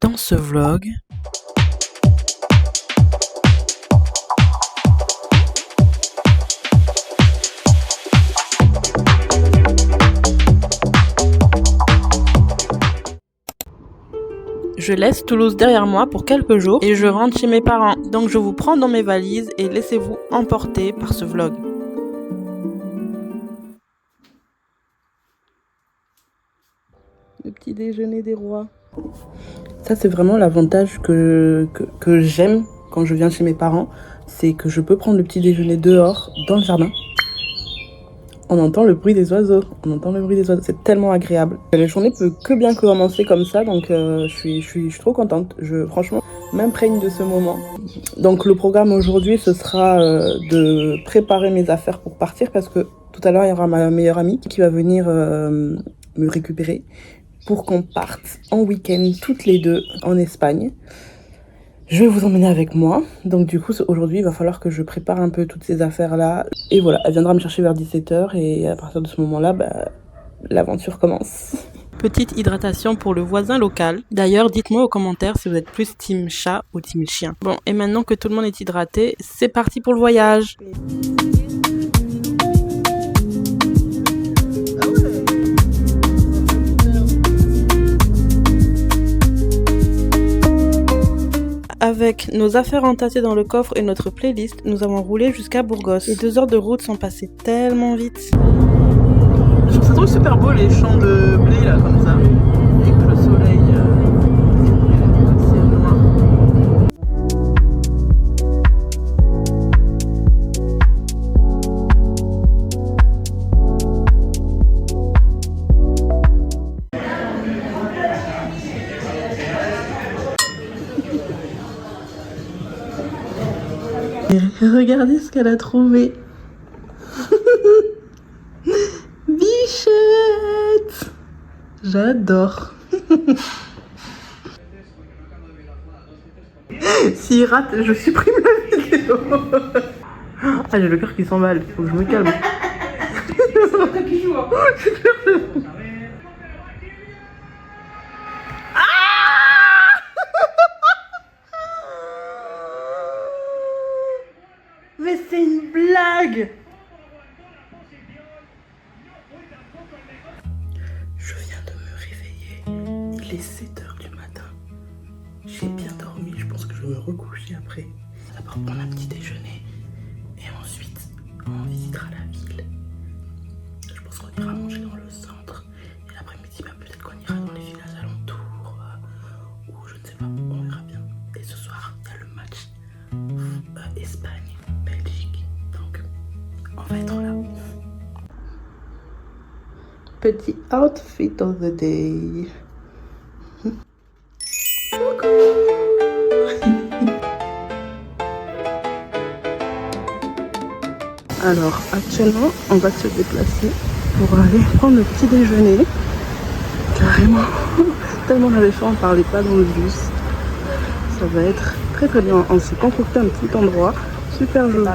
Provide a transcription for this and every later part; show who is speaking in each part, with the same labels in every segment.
Speaker 1: Dans ce vlog, je laisse Toulouse derrière moi pour quelques jours et je rentre chez mes parents. Donc je vous prends dans mes valises et laissez-vous emporter par ce vlog. Le petit déjeuner des rois. Ça c'est vraiment l'avantage que j'aime quand je viens chez mes parents. C'est que je peux prendre le petit déjeuner dehors, dans le jardin. On entend le bruit des oiseaux, c'est tellement agréable. La journée peut que bien commencer comme ça, donc je suis trop contente. Franchement, m'imprègne de ce moment. Donc le programme aujourd'hui, ce sera de préparer mes affaires pour partir, parce que tout à l'heure, il y aura ma meilleure amie qui va venir me récupérer pour qu'on parte en week-end toutes les deux en Espagne. Je vais vous emmener avec moi. Donc du coup, aujourd'hui, il va falloir que je prépare un peu toutes ces affaires-là. Et voilà, elle viendra me chercher vers 17h et à partir de ce moment-là, l'aventure commence. Petite hydratation pour le voisin local. D'ailleurs, dites-moi aux commentaires si vous êtes plus team chat ou team chien. Bon, et maintenant que tout le monde est hydraté, c'est parti pour le voyage. Avec nos affaires entassées dans le coffre et notre playlist, nous avons roulé jusqu'à Burgos. Les 2 heures de route sont passées tellement vite. Je trouve ça super beau, les champs de blé là comme ça, avec le soleil, le ciel noir. Regardez ce qu'elle a trouvé. Bichette. J'adore. S'il rate, je supprime la vidéo. Ah, j'ai le cœur qui s'emballe, faut que je me calme. C'est toi qui joues. Mais c'est une blague! Je viens de me réveiller. Il est 7h du matin. J'ai bien dormi. Je pense que je vais me recoucher après. D'abord prendre un petit déjeuner. Et ensuite, on visitera la ville. Je pense qu'on ira manger dans le centre. Et l'après-midi, peut-être qu'on ira dans les villages alentours. Ou je ne sais pas, on verra bien. Et ce soir, il y a le match Espagne-Belgique. Donc, on va être là. Petit outfit of the day. Alors, actuellement, on va se déplacer pour aller prendre le petit déjeuner. Carrément. Tellement on avait faim, on parlait pas dans le bus. Ça va être très très bien. On s'est concocté un petit endroit super joli.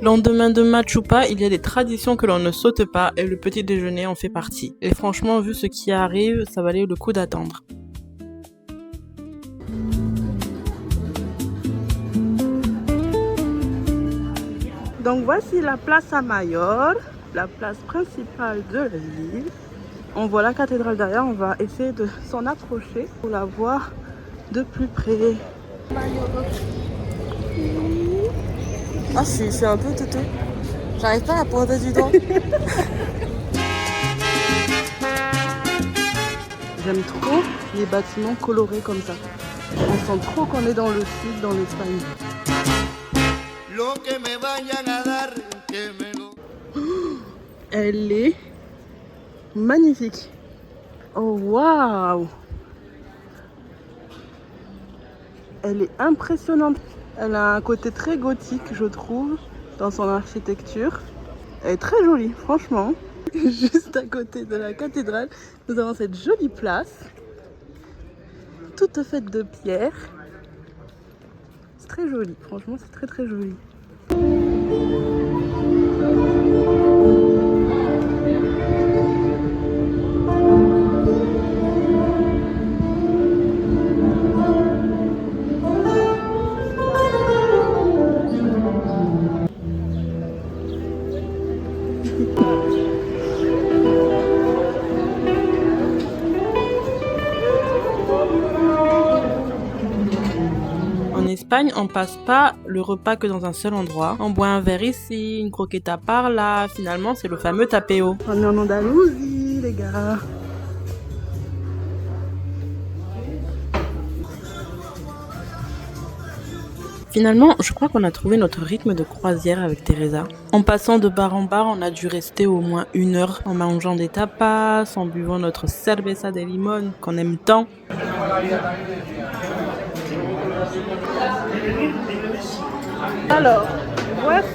Speaker 1: Lendemain de match ou pas, il y a des traditions que l'on ne saute pas et le petit déjeuner en fait partie. Et franchement, vu ce qui arrive, ça valait le coup d'attendre. Donc voici la place Mayor, la place principale de la ville. On voit la cathédrale derrière, on va essayer de s'en approcher pour la voir de plus près.
Speaker 2: Ah, je suis un peu teuteux. J'arrive pas à la pointer du doigt.
Speaker 1: J'aime trop les bâtiments colorés comme ça. On sent trop qu'on est dans le sud, dans l'Espagne. Elle est magnifique. Oh waouh! Elle est impressionnante. Elle a un côté très gothique, je trouve, dans son architecture. Elle est très jolie, franchement. Juste à côté de la cathédrale, nous avons cette jolie place, toute faite de pierre. C'est très joli. Franchement, c'est très très joli. En Espagne, on passe pas le repas que dans un seul endroit. On boit un verre ici, une croqueta par là. Finalement, c'est le fameux tapeo. On est en Andalousie, les gars. Finalement, je crois qu'on a trouvé notre rythme de croisière avec Teresa. En passant de bar en bar, on a dû rester au moins 1 heure en mangeant des tapas, en buvant notre cerveza de limon qu'on aime tant. Alors, voici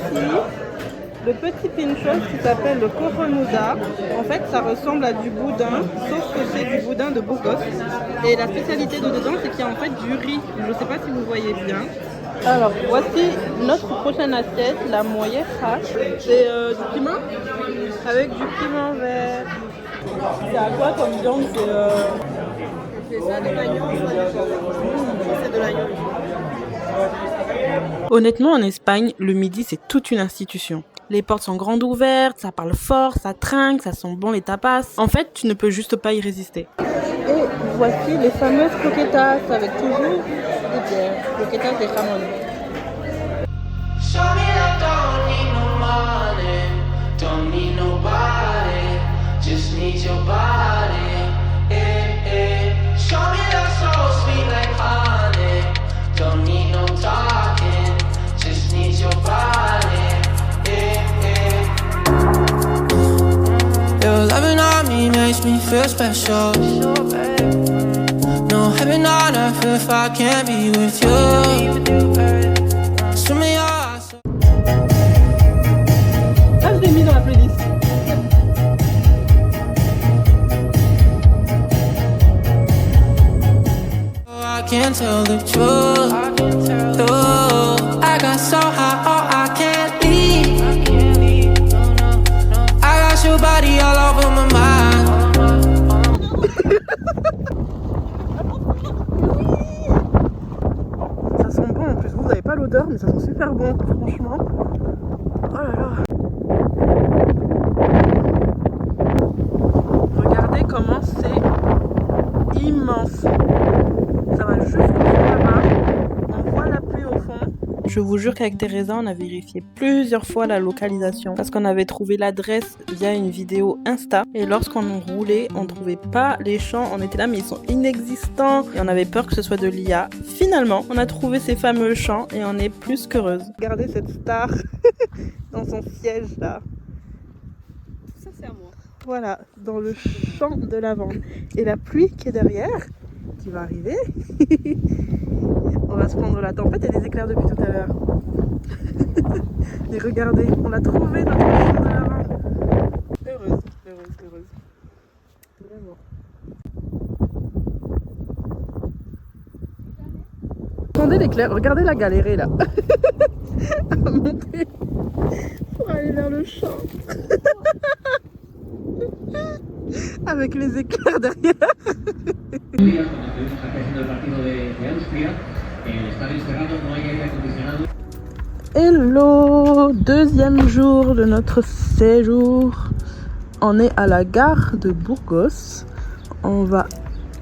Speaker 1: le petit pinchos qui s'appelle le cornuda. En fait, ça ressemble à du boudin, sauf que c'est du boudin de Burgos. Et la spécialité de dedans, c'est qu'il y a en fait du riz. Je ne sais pas si vous voyez bien. Alors, voici notre prochaine assiette, la molleja. C'est du piment avec du piment vert. C'est à quoi comme viande? C'est ça de l'agneau, c'est de l'agneau. Honnêtement, en Espagne, le midi, c'est toute une institution. Les portes sont grandes ouvertes, ça parle fort, ça trinque, ça sent bon les tapas. En fait, tu ne peux juste pas y résister. Et voici les fameuses croquetas avec toujours des bières. Croquetas de jamón.
Speaker 3: Your loving on me makes me feel special. No heaven on earth if I can't be with you. Swimming your eyes.
Speaker 1: Ah, je l'ai mis dans la playlist.
Speaker 3: I can't tell the truth. I got so high, oh, I can't leave. I got your body all over my mind.
Speaker 1: Ça sent bon en plus, vous n'avez pas l'odeur mais ça sent super bon, franchement. Oh là là. Regardez comment c'est immense. Ça va jusqu'au fond là-bas. On voit la pluie au fond. Je vous jure qu'avec Teresa, on a vérifié plusieurs fois la localisation parce qu'on avait trouvé l'adresse via une vidéo Insta. Et lorsqu'on roulait, on trouvait pas les champs. On était là, mais ils sont inexistants. Et on avait peur que ce soit de l'IA. Finalement, on a trouvé ces fameux champs et on est plus qu'heureuse. Regardez cette star dans son siège là.
Speaker 2: Ça, c'est à moi.
Speaker 1: Voilà, dans le champ de lavande. Et la pluie qui est derrière, qui va arriver. On va se prendre la tempête et des éclairs depuis tout à l'heure. Et regardez, on a trouvé notre champ de lavande. Heureuse, heureuse, heureuse. Vraiment. Attendez l'éclair, regardez la galérée là. À monter pour aller vers le champ. Avec les éclairs derrière. Hello, deuxième jour de notre séjour. On est à la gare de Burgos. On va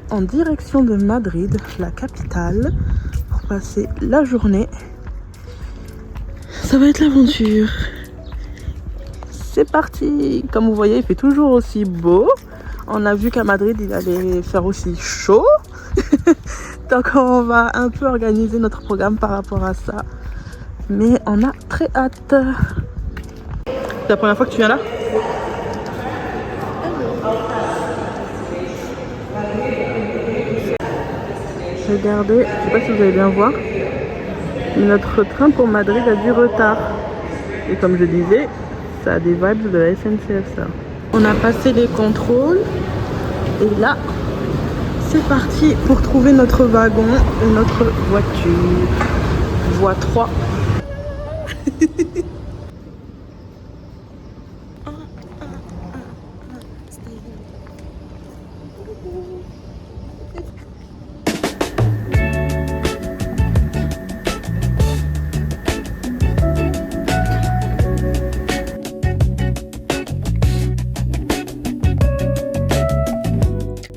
Speaker 1: en direction de Madrid, la capitale, pour passer la journée. Ça va être l'aventure. C'est parti. Comme vous voyez, il fait toujours aussi beau. On a vu qu'à Madrid, il allait faire aussi chaud. Donc on va un peu organiser notre programme par rapport à ça. Mais on a très hâte. C'est la première fois que tu viens là? Regardez, je sais pas si vous allez bien voir, mais notre train pour Madrid a du retard. Et comme je disais, ça a des vibes de la SNCF ça. On a passé les contrôles et là c'est parti pour trouver notre wagon et notre voiture. Voie 3.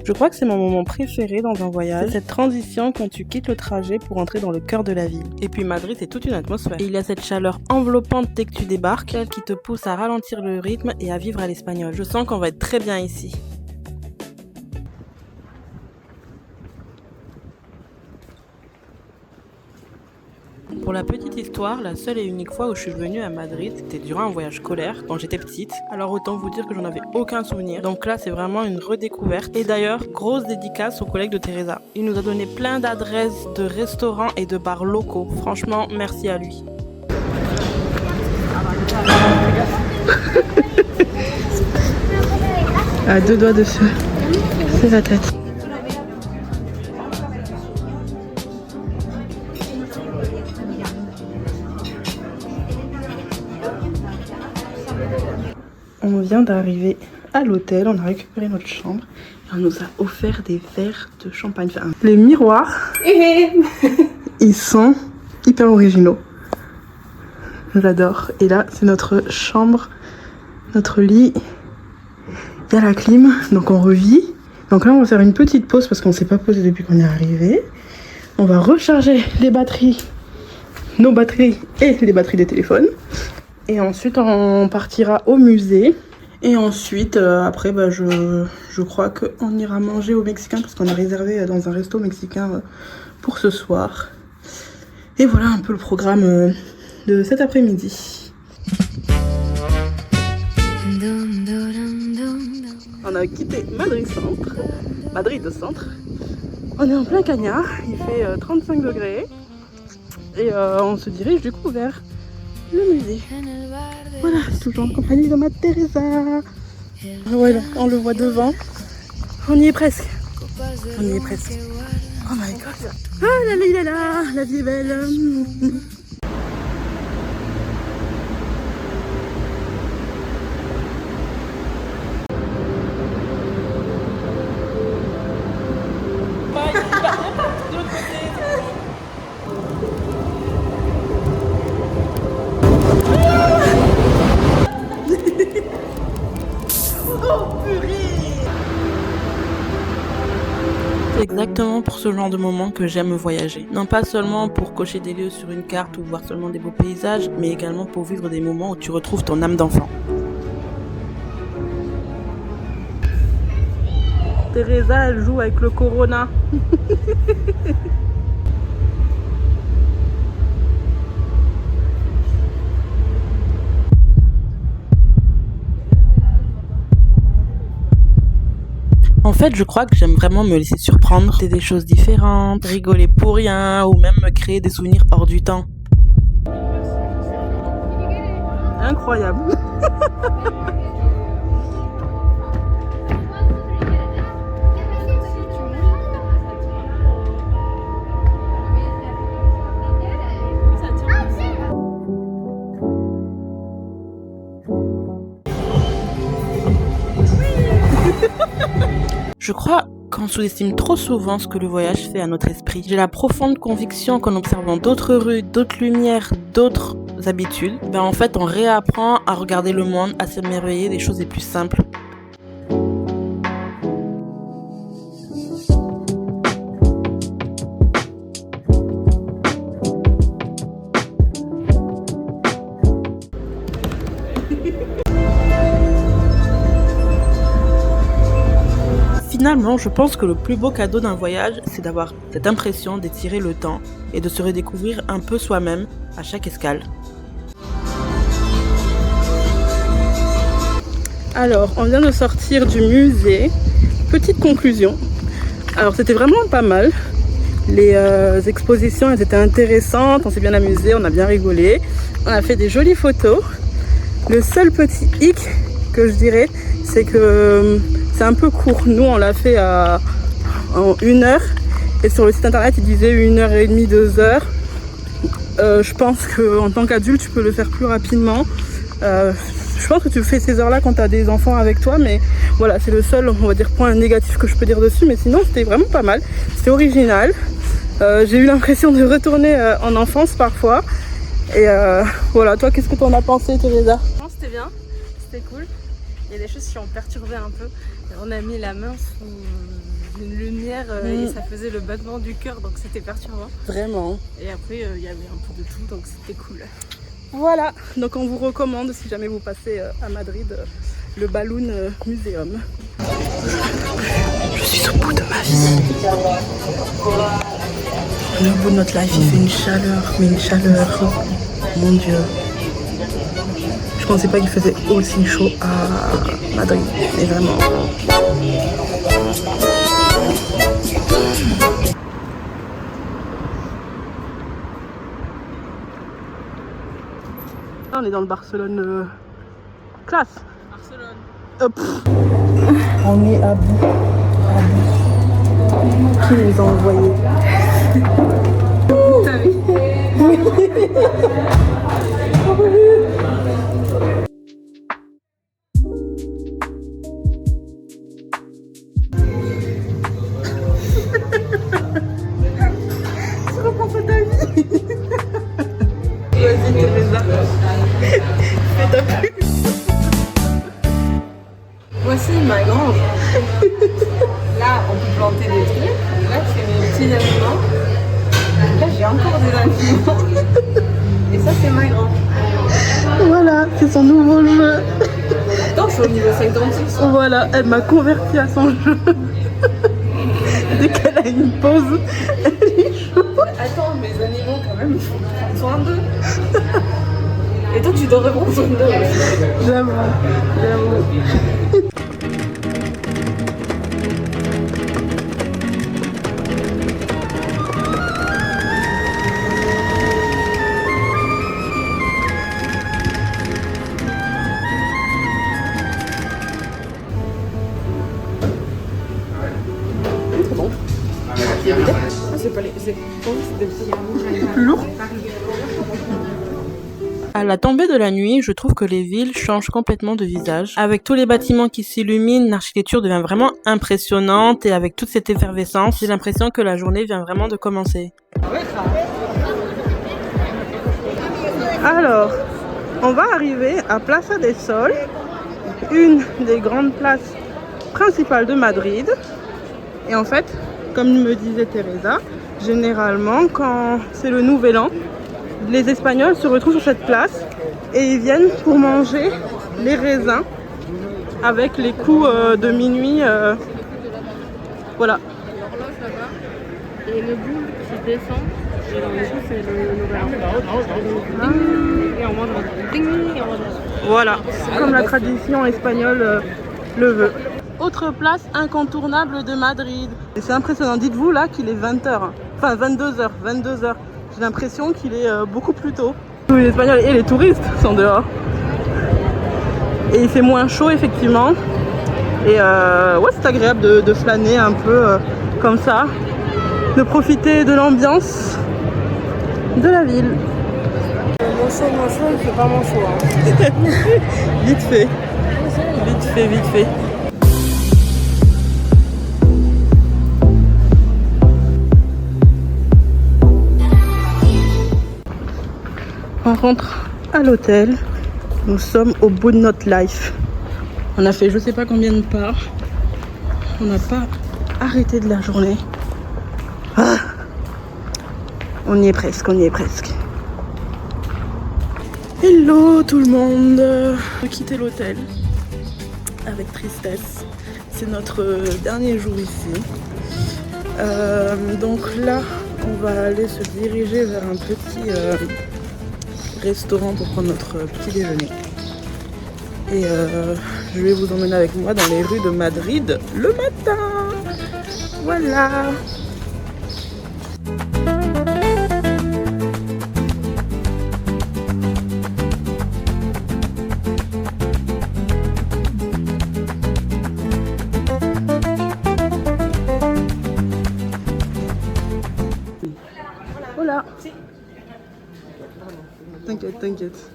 Speaker 1: Je crois que c'est mon moment préféré dans un voyage, c'est cette transition quand tu quittes le trajet pour entrer dans le cœur de la ville. Et puis Madrid, c'est toute une atmosphère. Et il y a cette chaleur enveloppante dès que tu débarques, celle qui te pousse à ralentir le rythme et à vivre à l'espagnol. Je sens qu'on va être très bien ici. Pour la petite histoire, la seule et unique fois où je suis venue à Madrid, c'était durant un voyage scolaire quand j'étais petite. Alors autant vous dire que j'en avais aucun souvenir. Donc là, c'est vraiment une redécouverte. Et d'ailleurs, grosse dédicace au collègue de Teresa. Il nous a donné plein d'adresses de restaurants et de bars locaux. Franchement, merci à lui. À 2 doigts de feu. C'est la tête. On vient d'arriver à l'hôtel, on a récupéré notre chambre et on nous a offert des verres de champagne. Enfin, les miroirs, ils sont hyper originaux. J'adore. Et là, c'est notre chambre, notre lit. Il y a la clim, donc on revit. Donc là, on va faire une petite pause parce qu'on ne s'est pas posé depuis qu'on est arrivé. On va recharger les batteries, nos batteries et les batteries des téléphones. Et ensuite, on partira au musée. Et ensuite, après, je crois qu'on ira manger au Mexicain parce qu'on a réservé dans un resto mexicain pour ce soir. Et voilà un peu le programme de cet après-midi. On a quitté Madrid Centre. On est en plein cagnard, il fait 35 degrés. Et on se dirige du coup vers le musée. Voilà, toujours en compagnie de ma Teresa. Voilà, on le voit devant. On y est presque. Oh my god. Ah là là, la vie est belle. C'est exactement pour ce genre de moment que j'aime voyager. Non pas seulement pour cocher des lieux sur une carte ou voir seulement des beaux paysages, mais également pour vivre des moments où tu retrouves ton âme d'enfant. Teresa, elle joue avec le Corona. En fait, je crois que j'aime vraiment me laisser surprendre, tester des choses différentes, rigoler pour rien ou même me créer des souvenirs hors du temps. Incroyable. Je crois qu'on sous-estime trop souvent ce que le voyage fait à notre esprit. J'ai la profonde conviction qu'en observant d'autres rues, d'autres lumières, d'autres habitudes, en fait on réapprend à regarder le monde, à s'émerveiller des choses les plus simples. Finalement, je pense que le plus beau cadeau d'un voyage, c'est d'avoir cette impression d'étirer le temps et de se redécouvrir un peu soi-même à chaque escale. Alors, on vient de sortir du musée. Petite conclusion. Alors, c'était vraiment pas mal. Les expositions, elles étaient intéressantes. On s'est bien amusé, on a bien rigolé. On a fait des jolies photos. Le seul petit hic que je dirais, c'est que c'est un peu court. Nous, on l'a fait en 1 heure. Et sur le site internet, il disait 1h30, 2 heures. Je pense qu'en tant qu'adulte, tu peux le faire plus rapidement. Je pense que tu fais ces heures-là quand tu as des enfants avec toi, mais voilà, c'est le seul, on va dire, point négatif que je peux dire dessus. Mais sinon, c'était vraiment pas mal. C'était original. J'ai eu l'impression de retourner en enfance parfois. Et voilà, toi, qu'est-ce que tu en as pensé, Teresa?
Speaker 2: C'était bien, c'était cool. Il y a des choses qui ont perturbé un peu. On a mis la main sous une lumière et ça faisait le battement du cœur, donc c'était perturbant.
Speaker 1: Vraiment.
Speaker 2: Et après, il y avait un peu de tout, donc c'était cool.
Speaker 1: Voilà, donc on vous recommande, si jamais vous passez à Madrid, le Balloon Museum. Je suis au bout de ma vie. Le bout de notre life, il fait une chaleur, mais une chaleur, mon Dieu. Je pensais pas qu'il faisait aussi chaud à Madrid, mais vraiment. On est dans le Barcelone classe. Barcelone. On est à bout. Qui nous a envoyé?
Speaker 2: T'as vu?
Speaker 1: Tu reprends pas ta vie. Vas-y, Teresa. Fais ta pub.
Speaker 2: Voici ma grange. Là, on peut planter des trucs. Là, c'est mes petits animaux. Là, j'ai encore des animaux. Et ça, c'est ma grange.
Speaker 1: Voilà, c'est son nouveau jeu.
Speaker 2: Attends, je suis au niveau 56.
Speaker 1: Voilà, elle m'a converti à son jeu. Dès qu'elle a une pause, elle est chaude.
Speaker 2: Attends, mes animaux, quand même, il faut prendre soin d'eux. Et toi, tu devrais prendre soin d'eux aussi.
Speaker 1: J'avoue.
Speaker 2: C'est pas les... C'est des petits...
Speaker 1: Lourd. À la tombée de la nuit, je trouve que les villes changent complètement de visage. Avec tous les bâtiments qui s'illuminent, l'architecture devient vraiment impressionnante et avec toute cette effervescence, j'ai l'impression que la journée vient vraiment de commencer. Alors, on va arriver à Plaza del Sol, une des grandes places principales de Madrid. Et en fait, comme me disait Teresa, généralement quand c'est le nouvel an, les Espagnols se retrouvent sur cette place et ils viennent pour manger les raisins avec les coups de minuit. Voilà.
Speaker 2: Et une boule qui descend, et dans le coup c'est le nouvel an. Et on mange un ding, et on mange un...
Speaker 1: Voilà, comme la tradition espagnole le veut. Autre place incontournable de Madrid. Et c'est impressionnant, dites-vous là qu'il est 20h, enfin 22h. J'ai l'impression qu'il est beaucoup plus tôt. Tous les Espagnols et les touristes sont dehors. Et il fait moins chaud effectivement. Et ouais, c'est agréable de flâner un peu comme ça, de profiter de l'ambiance de la ville.
Speaker 2: Mon chaud, il fait pas mon chaud. Hein.
Speaker 1: Vite fait. On rentre à l'hôtel. Nous sommes au bout de notre life. On a fait je sais pas combien de pas. On n'a pas arrêté de la journée. Ah, on y est presque. Hello tout le monde. On a quitté l'hôtel avec tristesse. C'est notre dernier jour ici. Donc là, on va aller se diriger vers un petit restaurant pour prendre notre petit déjeuner. Et je vais vous emmener avec moi dans les rues de Madrid le matin. Voilà. Voilà. t'inquiète.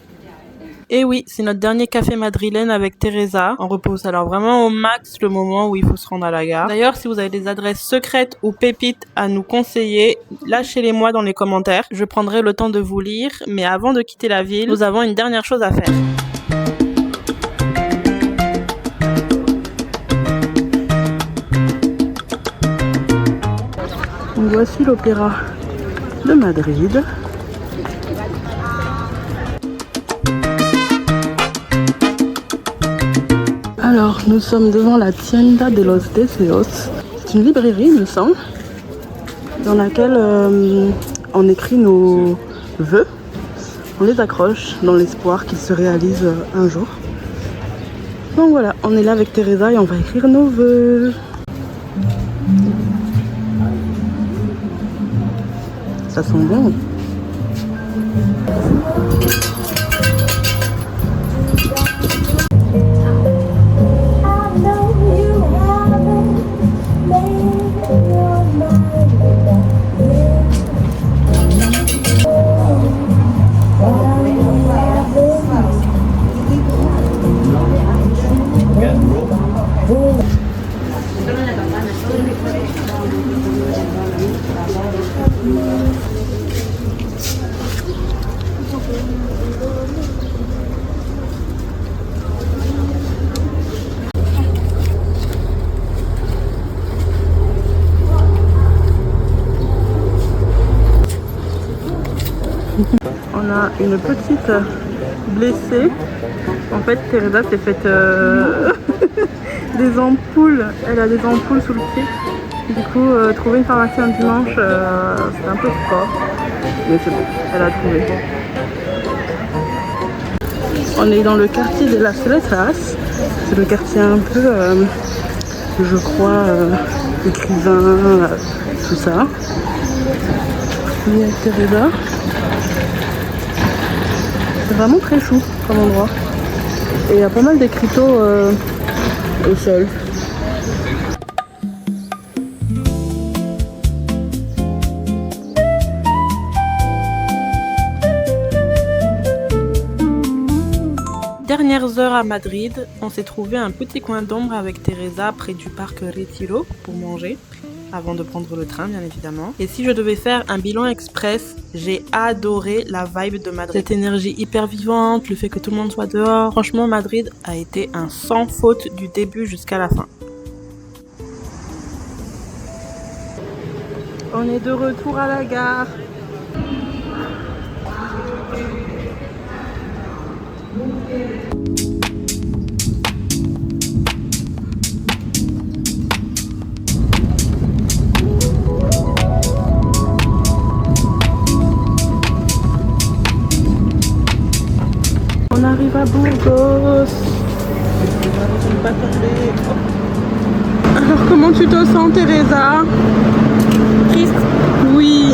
Speaker 1: Et oui, c'est notre dernier café madrilène avec Teresa. On repose alors vraiment au max le moment où il faut se rendre à la gare. D'ailleurs, si vous avez des adresses secrètes ou pépites à nous conseiller, lâchez-les-moi dans les commentaires. Je prendrai le temps de vous lire, mais avant de quitter la ville, nous avons une dernière chose à faire. Donc voici l'opéra de Madrid. Alors, nous sommes devant la Tienda de los Deseos. C'est une librairie, il me semble, dans laquelle on écrit nos vœux. On les accroche dans l'espoir qu'ils se réalisent un jour. Donc voilà, on est là avec Teresa et on va écrire nos vœux. Ça sent bon. On a une petite blessée. En fait, Teresa s'est faite des ampoules. Elle a des ampoules sous le pied. Du coup, trouver une pharmacie un dimanche, c'est un peu fort. Mais c'est bon, elle a trouvé. On est dans le quartier de Las Letras. C'est le quartier un peu, je crois, écrivain, tout ça. Il y a Teresa. C'est vraiment très chou comme endroit. Et il y a pas mal d'écriteaux au sol. Dernières heures à Madrid, on s'est trouvé un petit coin d'ombre avec Teresa près du parc Retiro pour manger, avant de prendre le train bien évidemment. Et si je devais faire un bilan express, j'ai adoré la vibe de Madrid. Cette énergie hyper vivante, le fait que tout le monde soit dehors. Franchement, Madrid a été un sans faute du début jusqu'à la fin. On est de retour à la gare. On arrive à Burgos. Alors comment tu te sens, Teresa? Triste. Oui,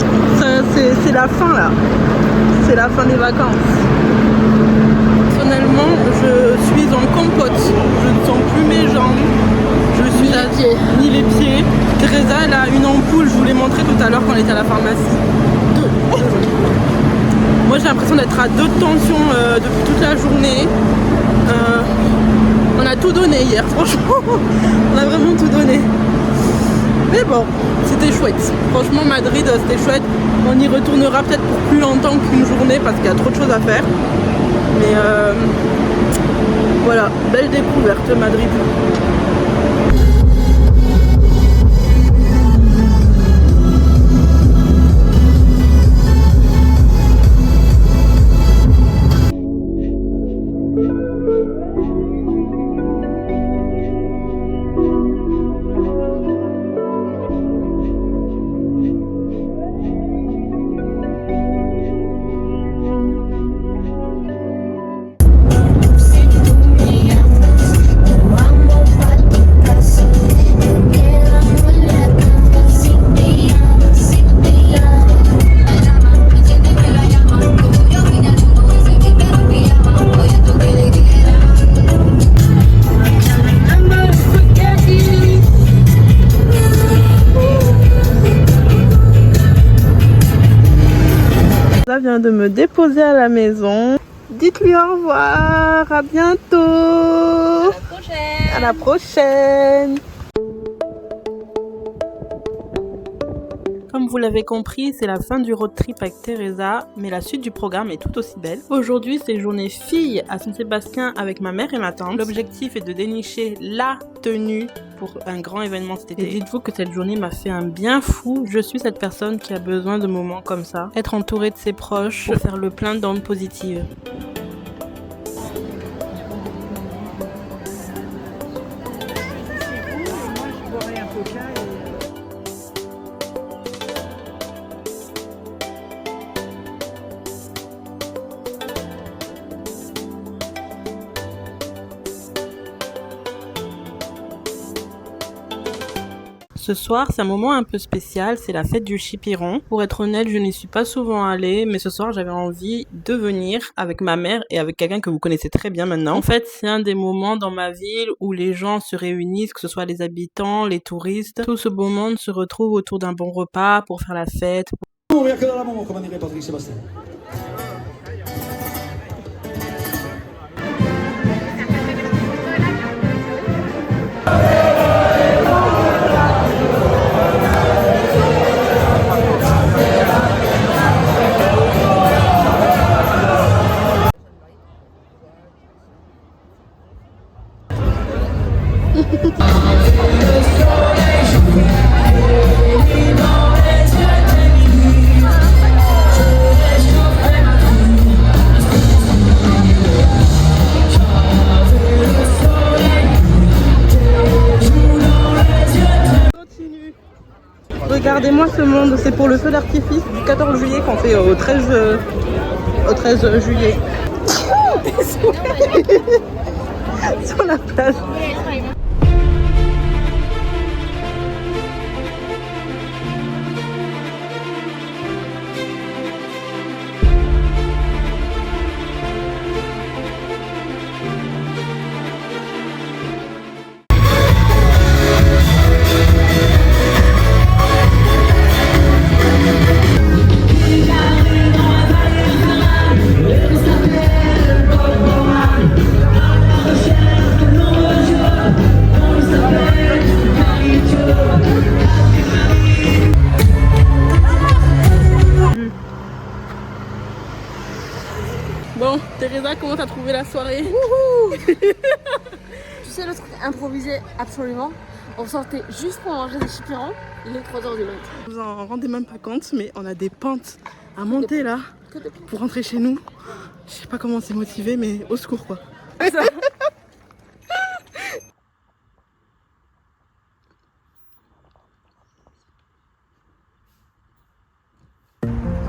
Speaker 1: c'est la fin là. C'est la fin des vacances. Personnellement, je suis en compote. Je ne sens plus mes jambes. Je suis à pied. Ni les pieds. Teresa, elle a une ampoule. Je vous l'ai montré tout à l'heure quand elle était à la pharmacie. Moi j'ai l'impression d'être à 2 tensions depuis toute la journée. On a tout donné hier, franchement. On a vraiment tout donné. Mais bon, c'était chouette. Franchement, Madrid, c'était chouette. On y retournera peut-être pour plus longtemps qu'une journée parce qu'il y a trop de choses à faire. Mais voilà, belle découverte Madrid. vient de me déposer à la maison. Dites-lui au revoir, à bientôt.
Speaker 2: À la prochaine.
Speaker 1: À la prochaine. Comme vous l'avez compris, c'est la fin du road trip avec Teresa, mais la suite du programme est tout aussi belle. Aujourd'hui, c'est journée fille à Saint-Sébastien avec ma mère et ma tante. L'objectif est de dénicher la tenue pour un grand événement cet été. Et dites-vous que cette journée m'a fait un bien fou. Je suis cette personne qui a besoin de moments comme ça. Être entourée de ses proches pour faire le plein d'ondes positives. Ce soir, c'est un moment un peu spécial, c'est la fête du Chipiron. Pour être honnête, je n'y suis pas souvent allée, mais ce soir, j'avais envie de venir avec ma mère et avec quelqu'un que vous connaissez très bien maintenant. En fait, c'est un des moments dans ma ville où les gens se réunissent, que ce soit les habitants, les touristes. Tout ce beau monde se retrouve autour d'un bon repas pour faire la fête.
Speaker 4: Comme dirait Patrick Sébastien.
Speaker 1: Regardez-moi ce monde, c'est pour le feu d'artifice du 14 juillet qu'on fait au 13 juillet. Sur la plage. Bon, Teresa, comment t'as trouvé la soirée?
Speaker 5: Tu sais, le truc improvisé, absolument. On sortait juste pour manger des chipirons, il est 3h du mat.
Speaker 1: Vous en rendez même pas compte, mais on a des pentes à monter là pour rentrer chez nous. Je sais pas comment on s'est motivé, mais au secours quoi.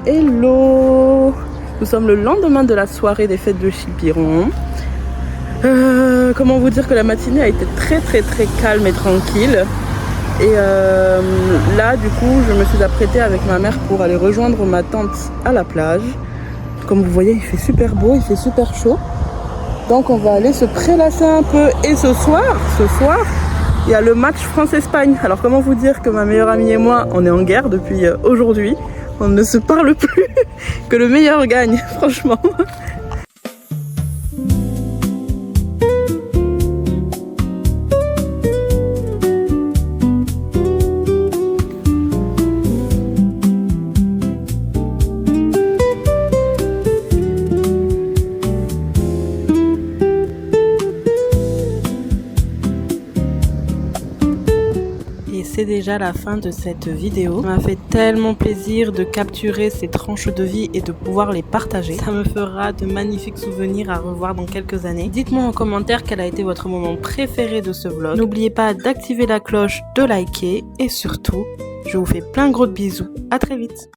Speaker 1: Hello! Nous sommes le lendemain de la soirée des fêtes de Chipiron. Comment vous dire que la matinée a été très calme et tranquille. Et là du coup je me suis apprêtée avec ma mère pour aller rejoindre ma tante à la plage. Comme vous voyez, il fait super beau, il fait super chaud. Donc on va aller se prélasser un peu. Et ce soir, il y a le match France-Espagne. Alors comment vous dire que ma meilleure amie et moi, on est en guerre depuis aujourd'hui. On ne se parle plus, que le meilleur gagne, franchement. C'est déjà la fin de cette vidéo. Ça m'a fait tellement plaisir de capturer ces tranches de vie et de pouvoir les partager. Ça me fera de magnifiques souvenirs à revoir dans quelques années. Dites-moi en commentaire quel a été votre moment préféré de ce vlog. N'oubliez pas d'activer la cloche, de liker et surtout, je vous fais plein gros de bisous. À très vite.